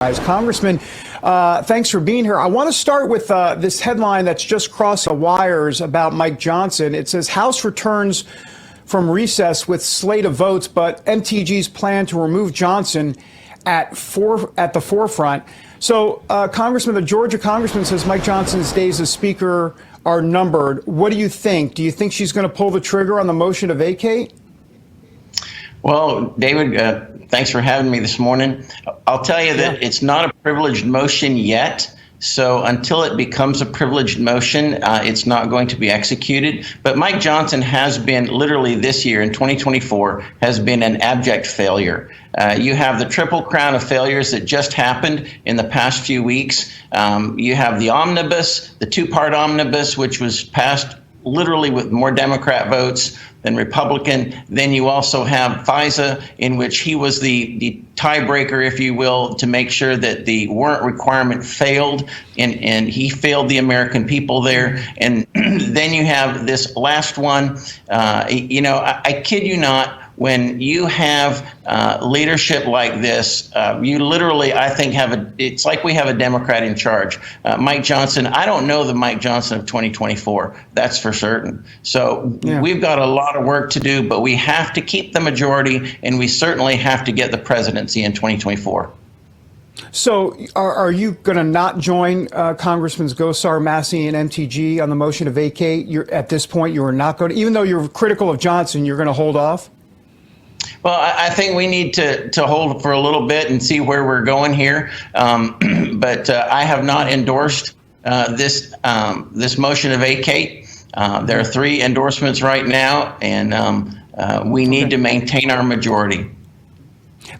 Congressman, thanks for being here. I want to start with this headline that's just crossed the wires about Mike Johnson. It says House returns from recess with slate of votes, but MTG's plan to remove Johnson at the forefront. So, Congressman, the Georgia congressman says Mike Johnson's days as Speaker are numbered. What do you think? Do you think she's going to pull the trigger on the motion to vacate? Well, David, thanks for having me this morning. I'll tell you that it's not a privileged motion yet. So until it becomes a privileged motion, it's not going to be executed. But Mike Johnson has been literally this year in 2024 has been an abject failure. You have the triple crown of failures that just happened in the past few weeks. You have the omnibus, the two-part omnibus, which was passed literally with more Democrat votes than Republican. Then you also have FISA, in which he was the tiebreaker, if you will, to make sure that the warrant requirement failed, and he failed the American people there. And then you have this last one. I kid you not, when you have leadership like this, you literally, I think, it's like we have a Democrat in charge. Mike Johnson, I don't know the Mike Johnson of 2024, that's for certain. So we've got a lot of work to do, but we have to keep the majority, and we certainly have to get the presidency in 2024. So are you going to not join Congressmen Gosar, Massey, and MTG on the motion to vacate? At this point, you are not going to, even though you're critical of Johnson, you're going to hold off? Well, I think we need to hold for a little bit and see where we're going here. But I have not endorsed this motion to vacate. There are 3 endorsements right now, and we need to maintain our majority.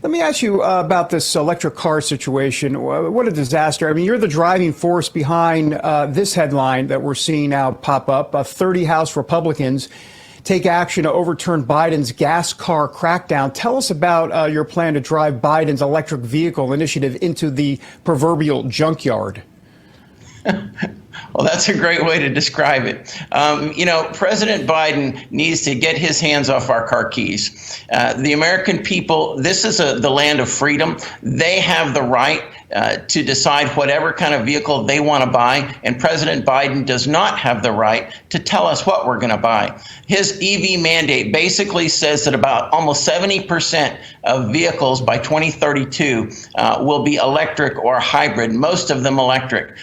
Let me ask you about this electric car situation. What a disaster. I mean, you're the driving force behind this headline that we're seeing now pop up. 30 House Republicans take action to overturn Biden's gas car crackdown. Tell us about your plan to drive Biden's electric vehicle initiative into the proverbial junkyard. Well, that's a great way to describe it. President Biden needs to get his hands off our car keys. The American people, this is the land of freedom. They have the right to decide whatever kind of vehicle they want to buy, and President Biden does not have the right to tell us what we're going to buy. His EV mandate basically says that about almost 70% of vehicles by 2032 will be electric or hybrid, most of them electric.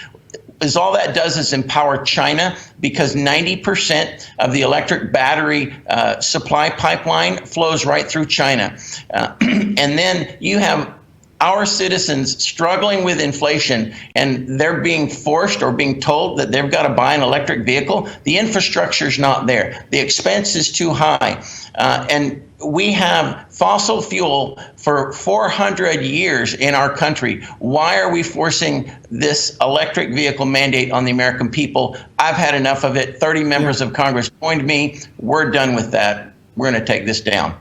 All that does is empower China, because 90% of the electric battery supply pipeline flows right through China. And then you have our citizens struggling with inflation, and they're being forced or being told that they've got to buy an electric vehicle. The infrastructure's not there. The expense is too high. And we have fossil fuel for 400 years in our country. Why are we forcing this electric vehicle mandate on the American people? I've had enough of it. 30 members of Congress joined me. We're done with that. We're going to take this down.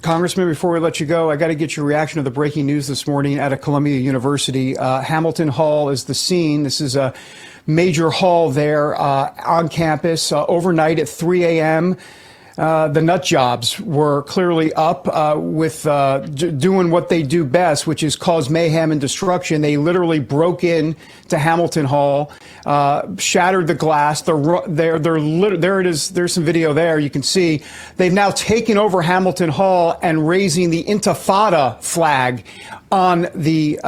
Congressman, before we let you go, I got to get your reaction to the breaking news this morning out of Columbia University. Hamilton Hall is the scene. This is a major hall there on campus. Overnight at 3 a.m., the nut jobs were clearly up with doing what they do best, which is cause mayhem and destruction. They literally broke in to Hamilton Hall, shattered the glass. There it is. There's some video there. You can see they've now taken over Hamilton Hall and raising the Intifada flag on the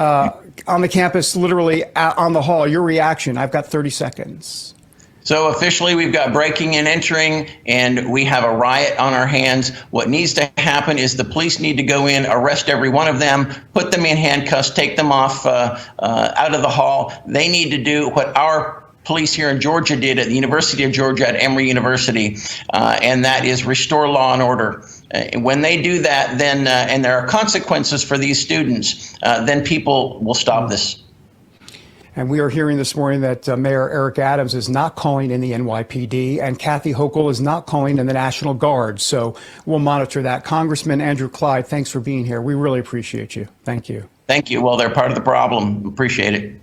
campus, literally on the hall. Your reaction? I've got 30 seconds. So officially, we've got breaking and entering, and we have a riot on our hands. What needs to happen is the police need to go in, arrest every one of them, put them in handcuffs, take them off out of the hall. They need to do what our police here in Georgia did at the University of Georgia at Emory University, and that is restore law and order. When they do that, then and there are consequences for these students, then people will stop this. And we are hearing this morning that Mayor Eric Adams is not calling in the NYPD, and Kathy Hochul is not calling in the National Guard. So we'll monitor that. Congressman Andrew Clyde, thanks for being here. We really appreciate you. Thank you. Thank you. Well, they're part of the problem. Appreciate it.